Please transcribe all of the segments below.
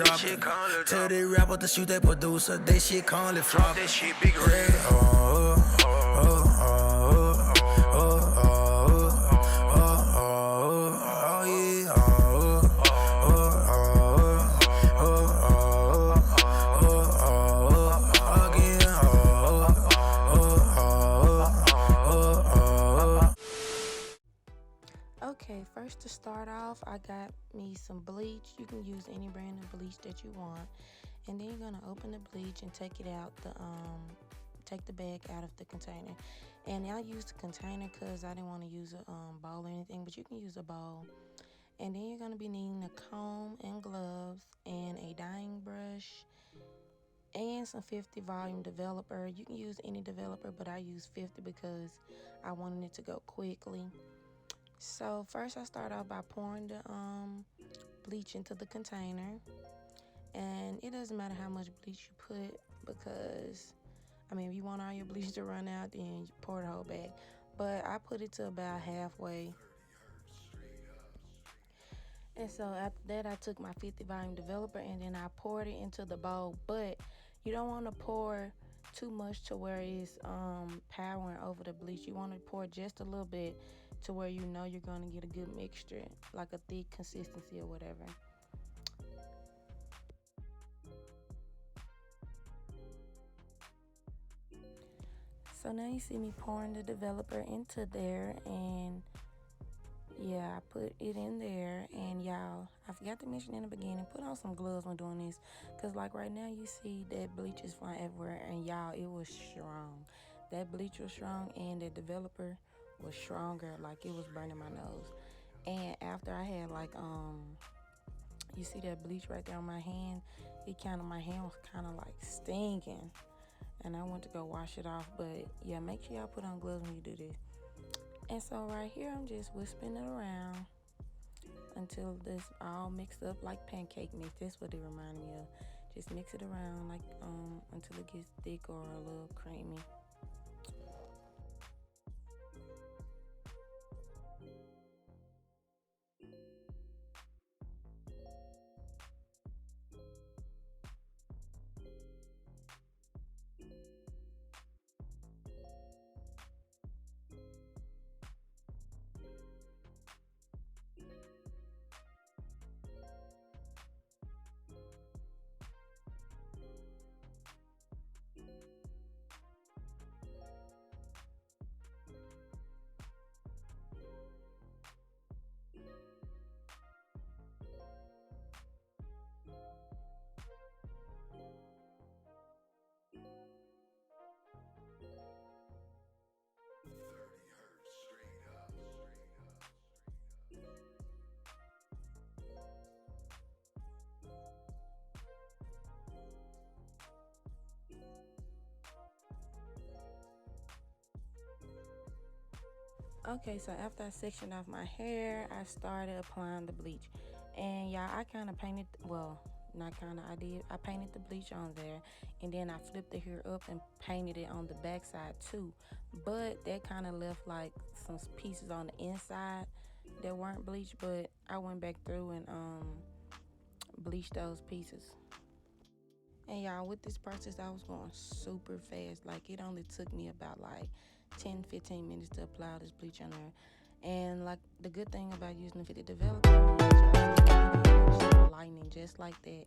drop it. Tell they rapper to shoot that producer, they shit call it flop. That shit big red. Okay, first to start off, I got me some bleach. You can use any brand of bleach that you want. And then you're gonna open the bleach and take it out take the bag out of the container. And I used the container because I didn't want to use a bowl or anything, but you can use a bowl. And then you're gonna be needing a comb and gloves and a dyeing brush and some 50 volume developer. You can use any developer, but I use 50 because I wanted it to go quickly. So first I start out by pouring the bleach into the container, and it doesn't matter how much bleach you put because if you want all your bleach to run out, then you pour the whole bag. But I put it to about halfway. And so after that, I took my 50 volume developer and then I poured it into the bowl. But you don't want to pour too much to where it's powering over the bleach. You want to pour just a little bit to where you know you're going to get a good mixture, like a thick consistency or whatever. So now you see me pouring the developer into there, and yeah, I put it in there. And y'all, I forgot to mention in the beginning, put on some gloves when doing this, because like right now you see that bleach is flying everywhere, and y'all, it was strong. That bleach was strong and the developer was stronger, like it was burning my nose. And after I had you see that bleach right there on my hand, my hand was kind of like stinging, and I went to go wash it off. But yeah, make sure y'all put on gloves when you do this. And so right here, I'm just whispering it around until this all mixed up like pancake mix. That's what it reminded me of. Just mix it around like until it gets thick or a little creamy. Okay, so after I sectioned off my hair, I started applying the bleach. And y'all, I kind of painted, well, not kind of, I painted the bleach on there. And then I flipped the hair up and painted it on the back side too. But that kind of left like some pieces on the inside that weren't bleached. But I went back through and bleached those pieces. And y'all, with this process, I was going super fast. Like, it only took me about like 10-15 minutes to apply all this bleach on there. And like, the good thing about using the 50 developer is y'all lightning just like that.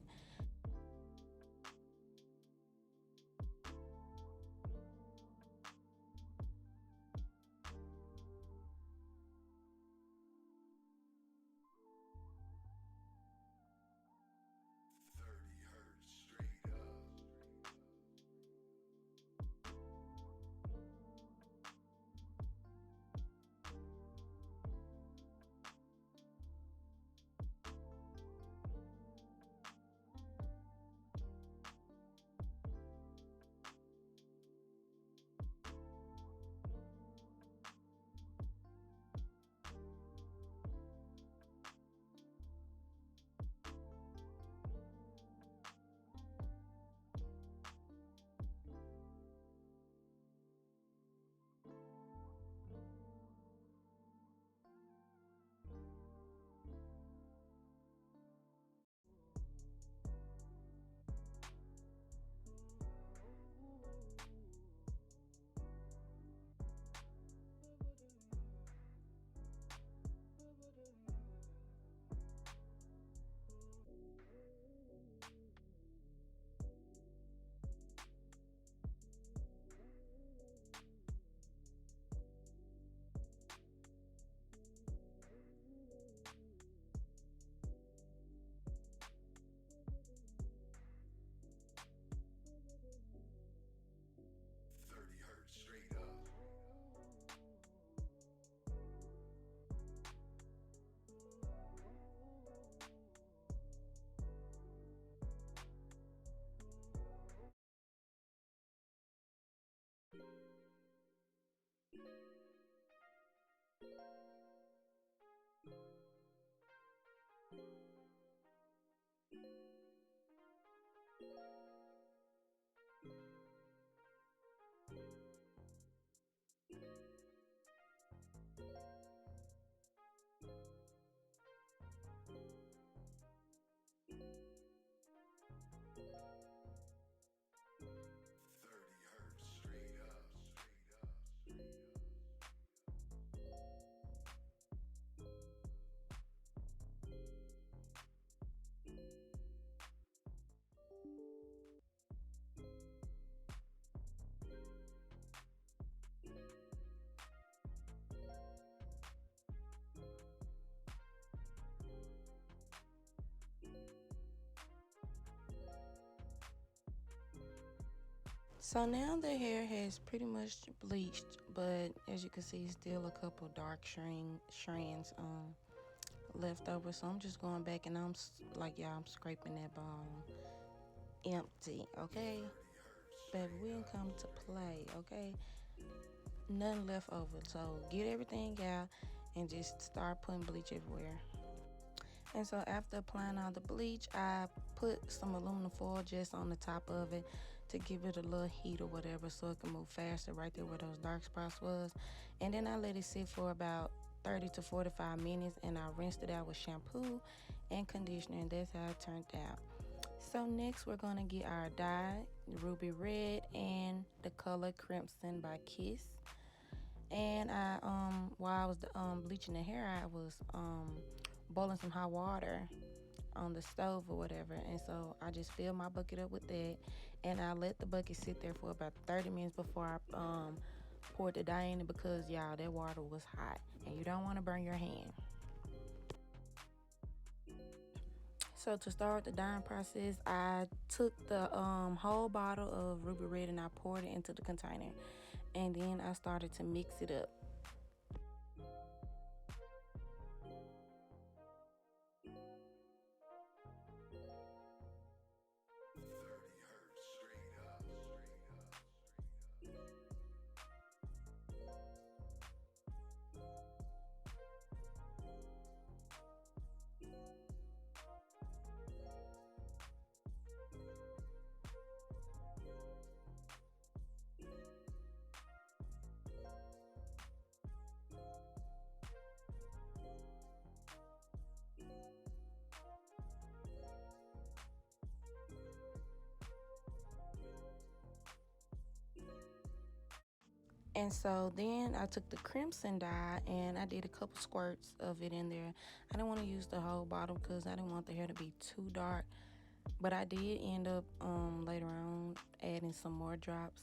So now the hair has pretty much bleached, but as you can see, still a couple dark strands left over. So I'm just going back and I'm like y'all, I'm scraping that bottom empty, okay? Baby, we didn't come to play, okay? Nothing left over. So get everything out and just start putting bleach everywhere. And so after applying all the bleach, I put some aluminum foil just on the top of it to give it a little heat or whatever so it can move faster right there where those dark spots was. And then I let it sit for about 30 to 45 minutes and I rinsed it out with shampoo and conditioner, and that's how it turned out. So next we're going to get our dye, Ruby Red, and the color Crimson by Kiss. And while I was bleaching the hair, I was boiling some hot water on the stove or whatever, and so I just filled my bucket up with that, and I let the bucket sit there for about 30 minutes before I poured the dye in it, because y'all, that water was hot and you don't want to burn your hand. So to start the dyeing process, I took the whole bottle of Ruby Red and I poured it into the container, and then I started to mix it up. And so then I took the crimson dye and I did a couple squirts of it in there. I didn't want to use the whole bottle because I didn't want the hair to be too dark. But I did end up later on adding some more drops,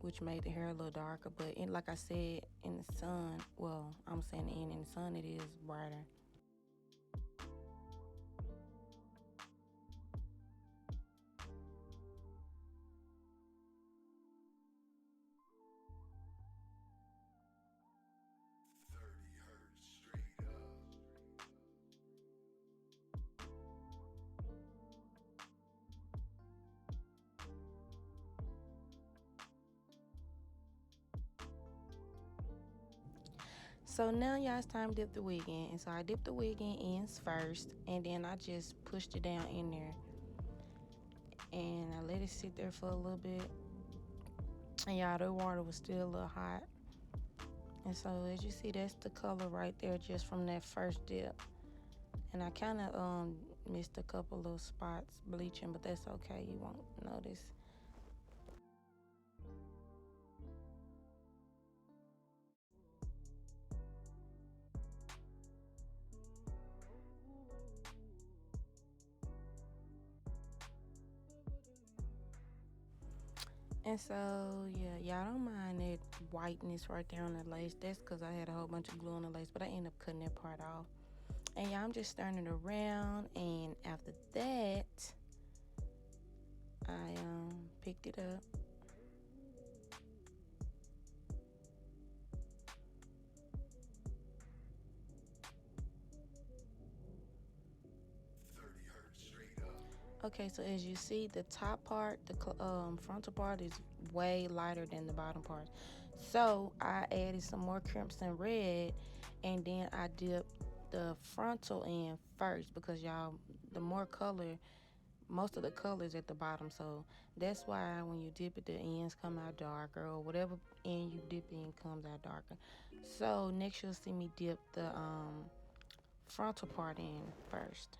which made the hair a little darker. But like I said, in the sun, well, I'm saying in the sun it is brighter. So now y'all, it's time to dip the wig in. And so I dipped the wig in ends first, and then I just pushed it down in there. And I let it sit there for a little bit. And y'all, the water was still a little hot. And so as you see, that's the color right there just from that first dip. And I kind of missed a couple little spots bleaching, but that's okay. You won't notice. And so, yeah, y'all don't mind that whiteness right there on the lace. That's because I had a whole bunch of glue on the lace, but I ended up cutting that part off. And y'all, I'm just stirring it around, and after that, I picked it up. Okay, so as you see, the top part, the frontal part is way lighter than the bottom part. So I added some more crimson red, and then I dipped the frontal in first, because y'all, the more color most of the colors at the bottom, so that's why when you dip it, the ends come out darker, or whatever end you dip in comes out darker. So next you'll see me dip the frontal part in first.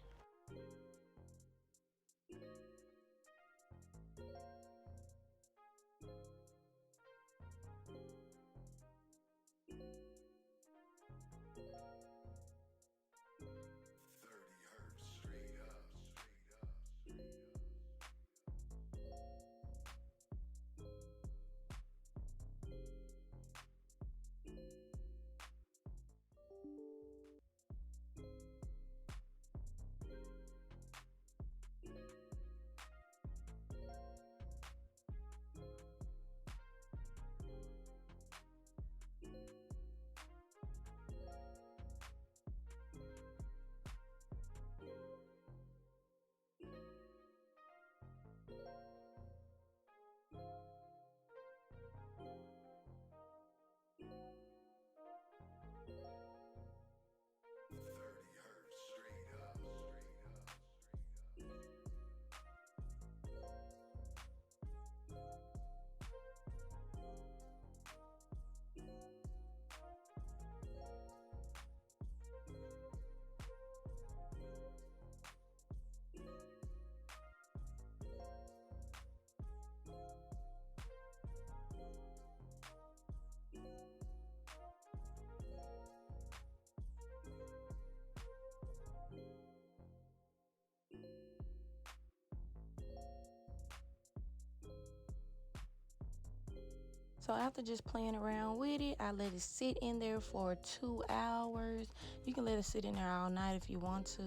So after just playing around with it, I let it sit in there for 2 hours. You can let it sit in there all night if you want to.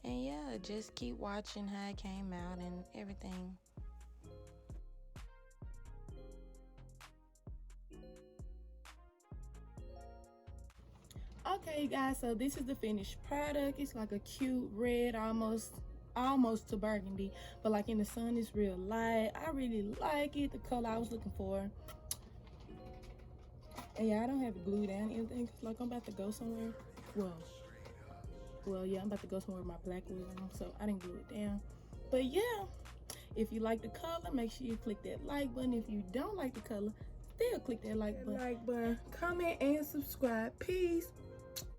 And yeah, just keep watching how it came out and everything. Okay guys, so this is the finished product. It's like a cute red, almost to burgundy, but like in the sun it's real light. I really like it, the color I was looking for. And yeah, I don't have it glued down or anything, cause like I'm about to go somewhere. Well yeah, I'm about to go somewhere with my black wig on, so I didn't glue it down. But yeah, if you like the color, make sure you click that like button. If you don't like the color, still click that like button. Comment and subscribe. Peace.